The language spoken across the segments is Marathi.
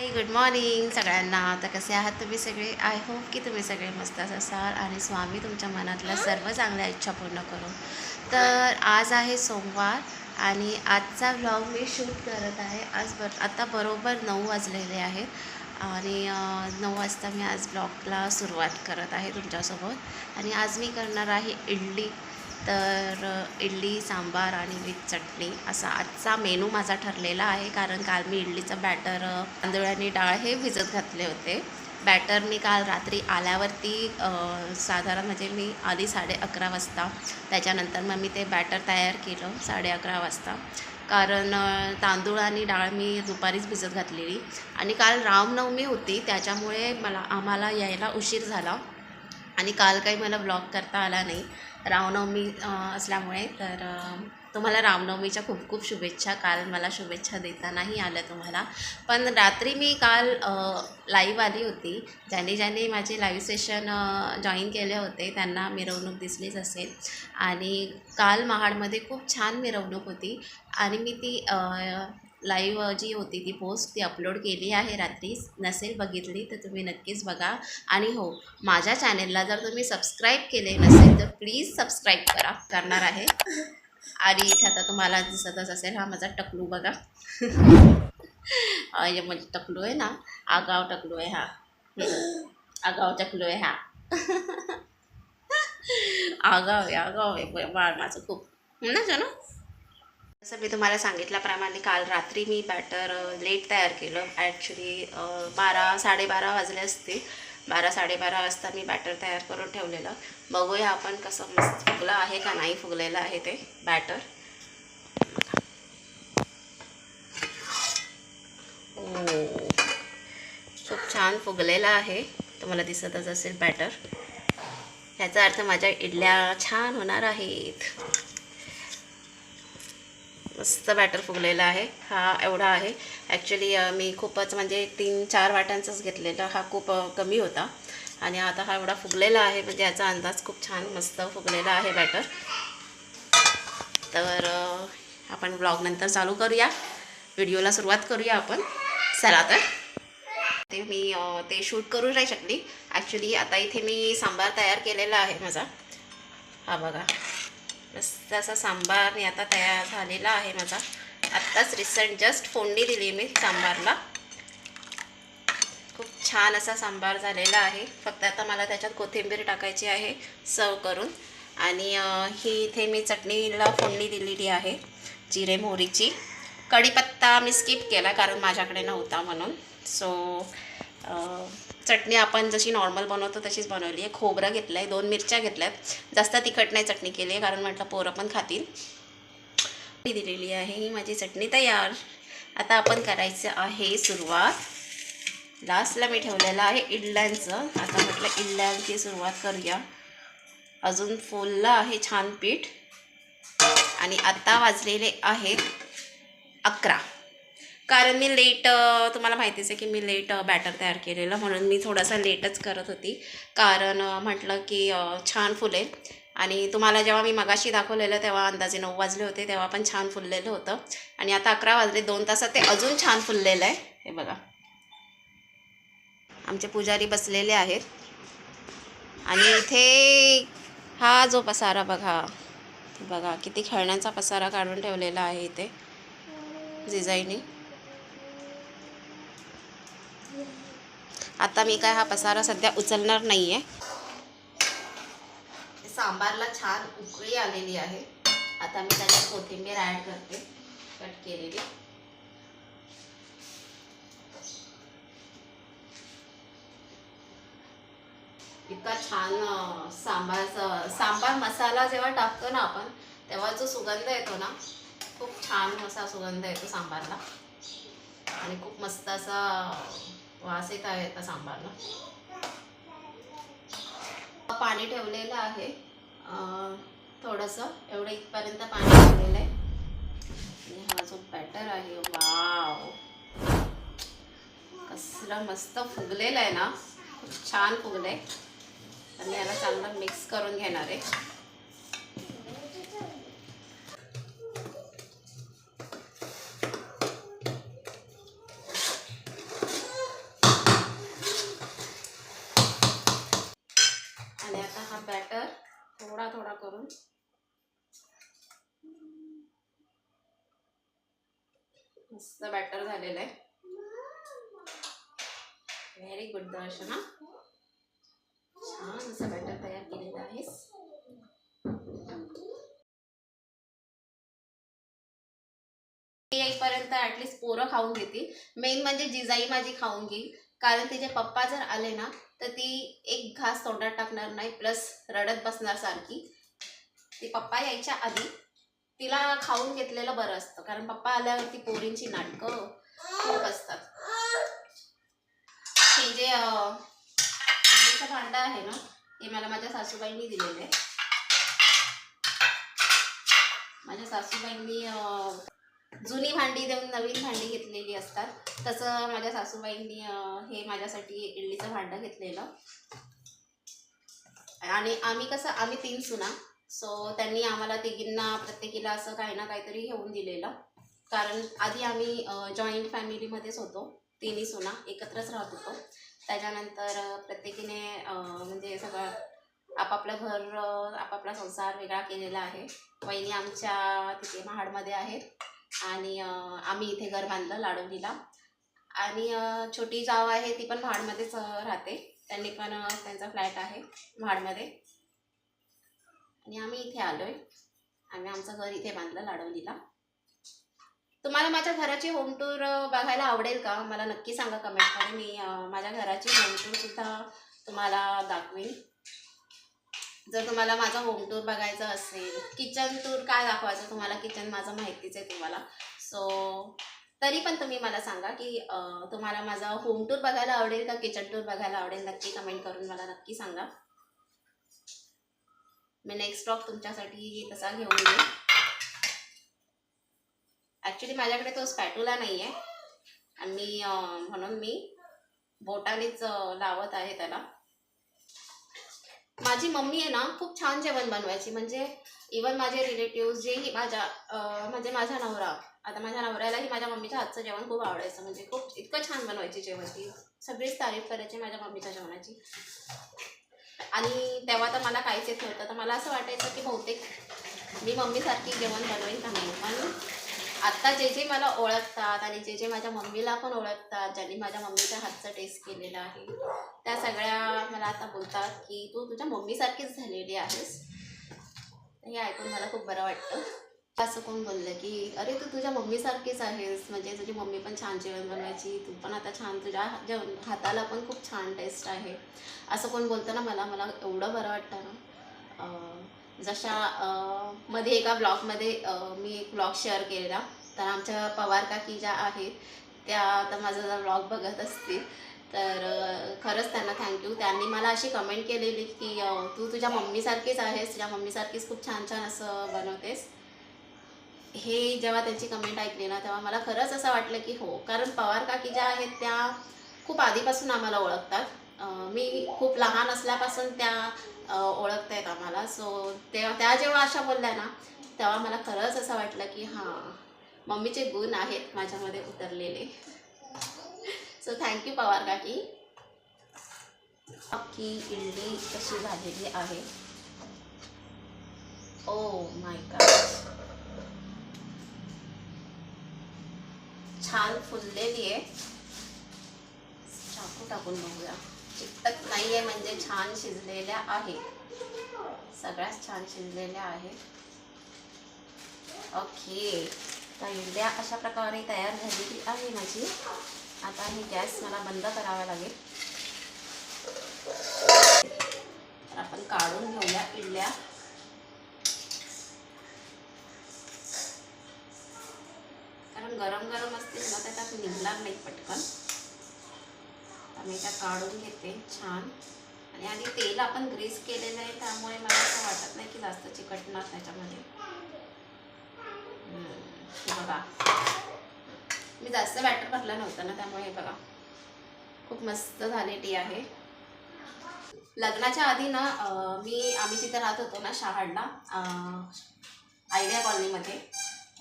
हाय गुड मॉर्निंग सगळ्यांना. तर कसे आहात तुम्ही सगळे? आय होप की तुम्ही सगळे मस्तच असाल आणि स्वामी तुमच्या मनातल्या सर्व चांगल्या इच्छा पूर्ण करो. तर आज आहे सोमवार आणि आजचा व्लॉग मी शूट करत आहे. आता बरोबर 9 वाजलेले आहेत आणि 9 वाजता मी आज ब्लॉगला सुरुवात करत आहे तुमच्यासोबत. आणि आज मी करणार आहे इडली. तर इडली सांबार आणि विथ चटणी असा आजचा मेनू माझा ठरलेला आहे. कारण काल मी इडलीचं बॅटर तांदूळ आणि डाळ हे भिजत घातले होते. बॅटर मी काल रात्री आल्यावरती साधारण म्हणजे मी आली 11:30 वाजता. त्याच्यानंतर मग मी ते बॅटर तयार केलं 11:30 वाजता. कारण तांदूळ आणि डाळ मी दुपारीच भिजत घातलेली आणि काल रामनवमी होती त्याच्यामुळे आम्हाला यायला उशीर झाला आणि काल काही मला ब्लॉग करता आला नाही रामनवमी असल्यामुळे. तर तुम्हाला रामनवमीच्या खूप खूप शुभेच्छा. काल मला शुभेच्छा देता नाही आल्या तुम्हाला. पण रात्री मी काल लाईव्ह आली होती. ज्याने माझे लाईव्ह सेशन जॉईन केले होते त्यांना मिरवणूक दिसलीच असेल. आणि काल महाडमध्ये खूप छान मिरवणूक होती आणि मी ती लाईव्ह जी होती ती पोस्ट ती अपलोड केली आहे. रात्री नसेल बघितली तर तुम्ही नक्कीच बघा. आणि हो, माझ्या चॅनेलला जर तुम्ही सबस्क्राईब केले नसेल तर प्लीज सबस्क्राईब करणार आहे. आणि इथे आता तुम्हाला दिसतच असेल हा माझा टकलू बघा. म्हणजे टकलू आहे ना, आगाव टकलू आहे हा. आगाव टकलू आहे हा. आगाव आहे बाळ माझं खूप ना जणू. जसं मी तुम्हाला सांगितल्याप्रमाणे काल रात्री मी बॅटर लेट तयार केलं. ॲक्च्युली 12-12:30 वाजले असते. 12-12:30 वाजता मी बॅटर तयार करून ठेवलेलं. बघूया आपण कसं मस्त फुगलं आहे का नाही फुगलेलं आहे ते बॅटर. खूप छान फुगलेलं आहे. तुम्हाला दिसतच असेल बॅटर. ह्याचा अर्थ माझ्या इडल्या छान होणार आहेत. मस्त बॅटर फुगलेला आहे. हा एवढा आहे. ॲक्च्युली मी खूपच म्हणजे 3-4 वाट्यांचाच घेतलेला. हा खूप कमी होता आणि आता हा एवढा फुगलेला आहे. म्हणजे याचा अंदाज खूप छान मस्त फुगलेला आहे बॅटर. तर आपण ब्लॉग नंतर चालू करूया. व्हिडिओला सुरुवात करूया आपण. चला तर ते मी ते शूट करू नाही शकली. ॲक्च्युली आता इथे मी सांबार तयार केलेला आहे माझा. हा बघा मस्त असा सांबार मी आता तयार झालेला आहे माझा. आत्ताच रिसेंट जस्ट फोडणी दिली मी सांबारला. खूप छान असा सांबार झालेला आहे. फक्त आता मला त्याच्यात कोथिंबीर टाकायची आहे सर्व करून. आणि ही इथे मी चटणीला फोडणी दिलेली आहे जिरे मोहरीची. कढीपत्ता मी स्किप केला कारण माझ्याकडे नव्हता म्हणून. सो चटणी आपण जशी नॉर्मल बनवतो तशीच बनवली आहे. खोबरं घेतलं आहे, 2 मिरच्या घेतल्यात. जास्त तिखट नाही चटणी केली आहे कारण म्हटलं पोरं पण खातील. दिलेली आहे ही माझी चटणी तयार. आता आपण करायचं आहे सुरुवात. लास्टला मी ठेवलेलं आहे इडल्यांचं. आता म्हटलं इडल्यांची सुरुवात करूया. अजून फुललं आहे छान पीठ आणि आता वाजलेले आहेत 11. कारण मी लेट तुम्हाला माहितीच आहे की मी लेट बॅटर तयार केलेलं म्हणून मी थोडासा लेटच करत होती. कारण म्हटलं की छान फुलेल. आणि तुम्हाला जेव्हा मी मगाशी दाखवलेलं तेव्हा अंदाजे 9 वाजले होते तेव्हा पण छान फुललेलं होतं. आणि आता 11 वाजले, 2 तासात ते अजून छान फुललेलं आहे. हे बघा आमचे पुजारी बसलेले आहेत. आणि इथे हा जो पसारा बघा बघा किती खेळण्यांचा पसारा काढून ठेवलेला आहे इथे जिजाईने. आता मी काय हा पसारा सध्या उचलणार नाही आहे. सांबारला छान उकळी आलेली आहे. आता मी त्याच्यात कोथिंबीर ॲड करते कट केलेली. इतका छान सांबार मसाला जेव्हा टाकतो ना आपण तेव्हा जो सुगंध येतो ना खूप छान असा सुगंध येतो सांबारला. आणि खूप मस्त असा वास येत आहे आता सांबारला. पाणी ठेवलेलं आहे थोडंसं एवढं इथपर्यंत पाणी ठेवलेलं आहे. आणि हा जो बॅटर आहे वाव कसलं मस्त फुगलेलं आहे ना. खूप छान फुगलं आहे. तर मी याला चांगलं मिक्स करून घेणार आहे. थोडा थोडा करून मस्त बॅटर झालेलं आहे. व्हेरी गुड दर्शना, छान असं बॅटर तयार केलेलं आहेस. येईपर्यंत ॲटलिस्ट पोरं खाऊन घेतील. मेन म्हणजे जिजाई माझी खाऊन घेईल, कारण तिचे पप्पा जर आले ना तर ती एक घास तोंडात टाकणार नाही, प्लस रडत बसणार सारखी. ती पप्पा यायच्या आधी तिला खाऊन घेतलेलं बरं असतं, कारण पप्पा आल्यावरती पोरींची नाटकं खूप असतात. हे जे इडलीचं भांडं आहे ना, हे मला माझ्या सासूबाईंनी दिलेलं आहे. माझ्या सासूबाईंनी जुनी भांडी देऊन नवीन भांडी घेतलेली असतात, तसं माझ्या सासूबाईंनी हे माझ्यासाठी इडलीचं भांडं घेतलेलं. आणि आम्ही 3 सुना, सो त्यांनी आम्हाला तिघींना प्रत्येकीला असं काही ना काहीतरी घेऊन दिलेलं. कारण आधी आम्ही जॉईंट फॅमिलीमध्येच होतो, 3 सुना एकत्रच राहत होतो. त्याच्यानंतर प्रत्येकीने म्हणजे सगळं आपापलं घर आपापला संसार वेगळा केलेला आहे. वहिनी आमच्या तिथे महाडमध्ये आहेत आणि आम्ही इथे घर बांधलं लाडवलीला. आणि छोटी जाव आहे ती पण महाडमध्येच राहते, त्यांनी पण त्यांचा फ्लॅट आहे महाडमध्ये. आणि आम्ही इथे आलो आहे, आम्ही आमचं घर इथे बांधलं लाडवलीला. तुम्हाला माझ्या घराची होम टूर बघायला आवडेल का? मला नक्की सांगा कमेंटमध्ये. मी माझ्या घराची होम टूरसुद्धा तुम्हाला दाखवेन. जर तुम्हाला माझा होम टूर बघायचा असेल, किचन टूर काय दाखवायचं तुम्हाला, किचन माझं माहितीच आहे तुम्हाला. सो तरी पण तुम्ही मला सांगा की तुम्हाला माझा होम टूर बघायला आवडेल का किचन टूर बघायला आवडेल. नक्की कमेंट करून मला नक्की सांगा. मी नेक्स्ट व्लॉग तुमच्यासाठी तसा घेऊन येईल. ॲक्च्युली माझ्याकडे तो स्पॅटुला नाही आहे आणि म्हणून मी बोटानेच लावत आहे त्याला. माझी मम्मी आहे ना खूप छान जेवण बनवायची, म्हणजे इवन माझे रिलेटिव्ह जेही म्हणजे माझा नवरा, आता माझ्या नवऱ्यालाही माझ्या मम्मीच्या हातचं जेवण खूप आवडायचं, म्हणजे खूप इतकं छान बनवायची जेवण. ती सगळीच तारीफ करायची माझ्या मम्मीच्या जेवणाची. आणि तेव्हा तर मला काहीच येत नव्हतं, तर मला असं वाटायचं की बहुतेक मी मम्मीसारखी जेवण बनवेन का नाही. पण आत्ता जे जे मला ओळखतात आणि जे जे माझ्या मम्मीला पण ओळखतात, ज्यांनी माझ्या मम्मीच्या हातचं टेस्ट केलेलं आहे, त्या सगळ्या मला आता बोलतात की तू तुझ्या मम्मीसारखीच झालेली आहेस. हे ऐकून मला खूप बरं वाटतं. असं कोण बोललं की अरे तू तुझ्या मम्मीसारखीच आहेस, म्हणजे तुझी मम्मी पण छान जेवण बनवायची, तू पण आता छान, तुझ्या हाताला पण खूप छान टेस्ट आहे, असं कोण बोलतं ना मला एवढं बरं वाटतं ना. जशा मध्ये एका ब्लॉगमध्ये मी एक ब्लॉग शेअर केलेला, तर आमच्या पवार काकी ज्या आहेत त्या आता माझा जर ब्लॉग बघत असतील तर खरंच त्यांना थँक्यू. त्यांनी मला अशी कमेंट केलेली की तू तुझ्या मम्मीसारखीच आहेस, तुझ्या मम्मीसारखीच खूप छान छान असं बनवतेस. हे जेव्हा त्यांची कमेंट ऐकली ना तेव्हा मला खरंच असं वाटलं की हो, कारण पवार काकी ज्या आहेत त्या खूप आधीपासून आम्हाला ओळखतात. मी खूप लहान असल्यापासून त्या ओळखत आहेत आम्हाला. सो त्या जेव्हा अशा बोलल्या ना तेव्हा मला खरंच असं वाटलं की हां, मम्मीचे गुण आहेत माझ्यामध्ये उतरलेले. सो थँक्यू पवार काकी. की इडली कशी झालेली आहे. ओ माय गॉड, छान फुललेली आहे. चाकू टाकून बघूया. चिकटत नाही आहे म्हणजे छान शिजलेल्या आहे, सगळ्याच छान शिजलेल्या आहेत. ओके, तर इडल्या अशा प्रकारे तयार झालेली आहे माझी. आता ही गॅस मला बंद करावा लागेल. तर आपण काढून घेऊया इडल्या. कारण गरम गरम असतील ना त्याच्यात निघणार नाही पटकन. मी त्या काढून घेते छान. आणि आधी तेल आपण ग्रीस केलेलं आहे त्यामुळे मला असं वाटत नाही की जास्त चिकटणार त्याच्यामध्ये. बघा, मी जास्त बॅटर भरलं नव्हतं ना त्यामुळे बघा खूप मस्त झालेली आहे. लग्नाच्या आधी ना आम्ही जिथे राहत होतो ना शहाडला, आयडिया कॉलनीमध्ये,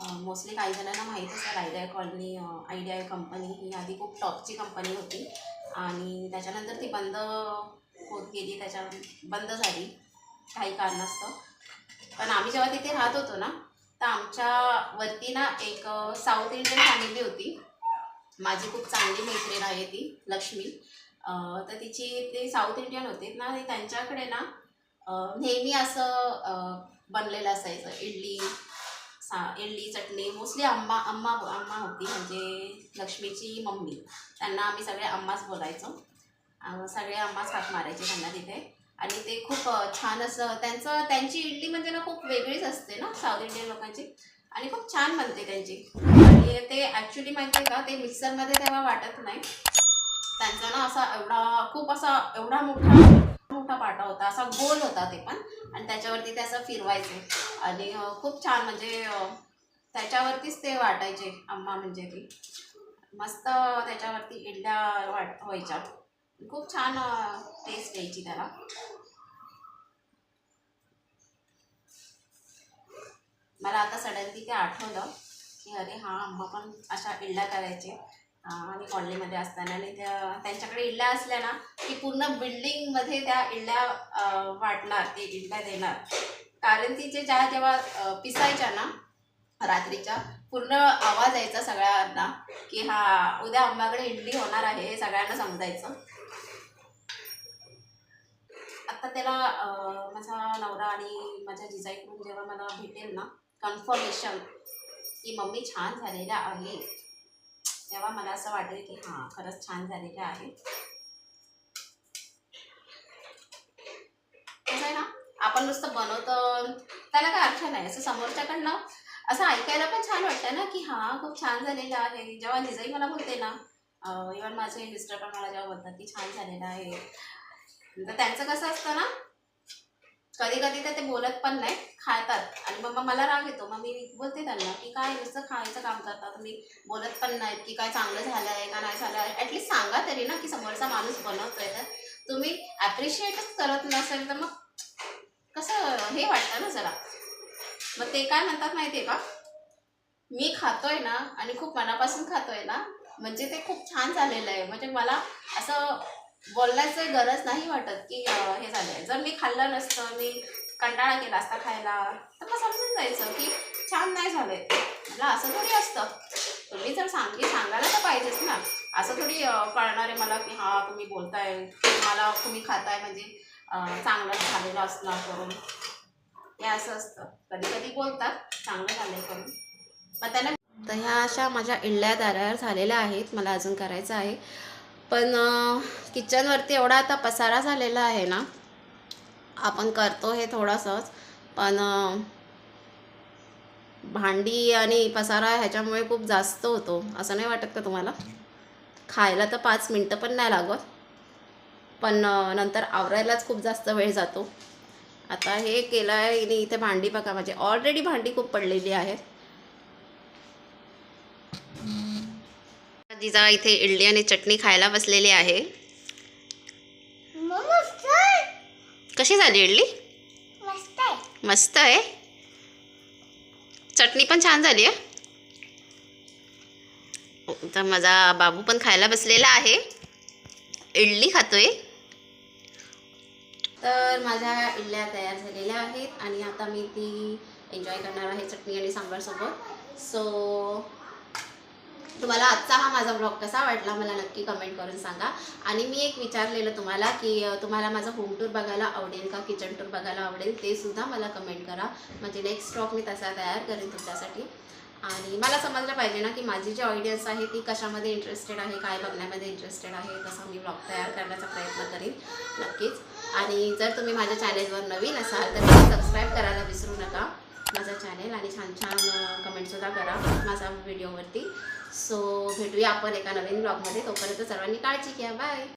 मोस्टली काही जणांना माहीत असेल आयडिया कॉलनी, आयडिया कंपनी ही आधी खूप टॉपची कंपनी होती आणि त्याच्यानंतर ती बंद होत गेली, बंद झाली काही कारणास्तव. पण आम्ही जेव्हा तिथे राहत होतो ना, तर आमच्यावरती ना एक साऊथ इंडियन फॅमिली होती. माझी खूप चांगली मैत्रीण आहे ती लक्ष्मी. तर तिची ते साऊथ इंडियन होते ना, ते त्यांच्याकडे ना नेहमी असं बनलेलं असायचं. इडली चटणी मोस्टली अम्मा अम्मा अम्मा होती, म्हणजे लक्ष्मीची मम्मी. त्यांना आम्ही सगळे अम्माच बोलायचो. सगळे अम्माच हाक मारायचे त्यांना तिथे. आणि ते खूप छान असं त्यांची इडली म्हणजे ना खूप वेगळीच असते ना साऊथ इंडियन लोकांची, आणि खूप छान बनते त्यांची. आणि ते ॲक्च्युली माहिती आहे का, ते मिक्सरमध्ये तेव्हा वाटत नाही. त्यांचा ना असा एवढा मोठा पाटा होता, असा गोल होता ते पण, आणि त्याच्यावरती ते असं फिरवायचे. आणि खूप छान, म्हणजे त्याच्यावरतीच ते वाटायचे अम्मा, म्हणजे ती मस्त त्याच्यावरती इडल्या व्हायच्या. खूप छान टेस्ट यायची त्याला. मला आता सडनली ते आठवलं की अरे हां, अम्मा पण अशा इडल्या करायचे आणि कॉलनीमध्ये असताना. आणि त्यांच्याकडे इडल्या असल्या ना की पूर्ण बिल्डिंगमध्ये त्या इडल्या वाटणार, ते इडल्या देणार. कारण तिचे जेव्हा पिसायच्या ना रात्रीच्या, पूर्ण आवाज यायचा सगळ्यांना की हा उद्या अम्माकडे इडली होणार आहे, हे सगळ्यांना समजायचं. आता त्याला माझा नवरा आणि माझ्या जिजाईकडून जेव्हा मला भेटेल ना कन्फर्मेशन की मम्मी छान झालेलं आहे, तेव्हा मला असं वाटेल की हां, खरंच छान झालेलं आहे. कसं आहे ना, आपण नुसतं बनवतो त्याला काय अर्थ नाही. असं समोरच्याकडनं असं ऐकायला पण छान वाटतं ना की हां, खूप छान झालेलं आहे. जेव्हा जिजाई मला बोलते ना, इव्हन माझे मिस्टर पण मला जेव्हा बोलतात की छान झालेलं आहे, तर त्यांचं कसं असतं ना, कधी कधी तर ते बोलत पण नाही, खातात. आणि मग मला राग येतो. मग मी बोलते त्यांना की काय नुसतं खायचं काम करता तुम्ही, बोलत पण नाहीत की काय चांगलं झालं आहे का नाही झालं आहे. ॲटलीस्ट सांगा तरी ना की समोरचा माणूस बनवतोय, तर तुम्ही ॲप्रिशिएटच करत नसेल तर मग कसं हे वाटतं ना जरा. मग ते काय म्हणतात माहिती आहे का, मी खातोय ना आणि खूप मनापासून खातोय ना, म्हणजे ते खूप छान झालेलं आहे. म्हणजे मला असं बोलण्याची गरज नाही वाटत की हे झालं आहे. जर मी खाल्लं नसतं, मी कंटाळा केला असता खायला, तर मग समजून जायचं की छान नाही झालं आहे. मला असं थोडी असतं. तुम्ही जर सांगायला तर पाहिजेच ना. असं थोडी कळणार आहे मला की हां, तुम्ही बोलताय, तुम्ही खाताय म्हणजे चांगलं झालेलं असणार करून. हे असं असतं. कधी कधी बोलतात चांगलं झालंय करून, पण त्यांना. तर ह्या अशा माझ्या इडल्या तयार झालेल्या आहेत. मला अजून करायचं आहे. पण किचनवरती एवढा आता पसारा झालेला आहे ना, आपण करतो हे थोडंसंच, पण भांडी आणि पसारा ह्याच्यामुळे खूप जास्त होतो. असं नाही वाटत का तुम्हाला? खायला तर 5 मिनटं पण नाही लागत, पण नंतर आवरायलाच खूप जास्त वेळ जातो. आता हे केलं आहे आणि इथे भांडी बघा, म्हणजे ऑलरेडी भांडी खूप पडलेली आहेत. जिजा इथे इडली आणि चटणी खायला बसलेली आहे. कशी झाली इडली? मस्त आहे. चटणी पण छान झाली आहे. तर माझा बाबू पण खायला बसलेला आहे, इडली खातोय. तर माझ्या इडल्या तयार झालेल्या आहेत आणि आता मी ती एन्जॉय करणार आहे चटणी आणि सांबारसोबत. सो तुम्हाला आजचा हा माझा ब्लॉग कसा वाटला मला नक्की कमेंट करून सांगा. आणि मी एक विचारलेलं तुम्हाला की तुम्हाला माझा होम टूर बघायला आवडेल का, किचन टूर बघायला आवडेल, ते सुद्धा मला कमेंट करा. म्हणजे नेक्स्ट ब्लॉग मी तसा तयार करेन तुमच्यासाठी. आणि मला समजलं पाहिजे ना की माझी जी ऑडियन्स आहे ती कशामध्ये इंटरेस्टेड आहे, काय बघण्यामध्ये इंटरेस्टेड आहे, तसा मी ब्लॉग तयार करण्याचा प्रयत्न करीन नक्कीच. आणि जर तुम्ही माझ्या चॅनेलवर नवीन असाल तर मला सबस्क्राईब करायला विसरू नका माझा चॅनेल, आणि छान छान कमेंटसुद्धा करा माझ्या व्हिडिओवरती. सो भेटूया आपण एका नवीन ब्लॉगमध्ये. तोपर्यंत सर्वांनी काळजी घ्या. बाय.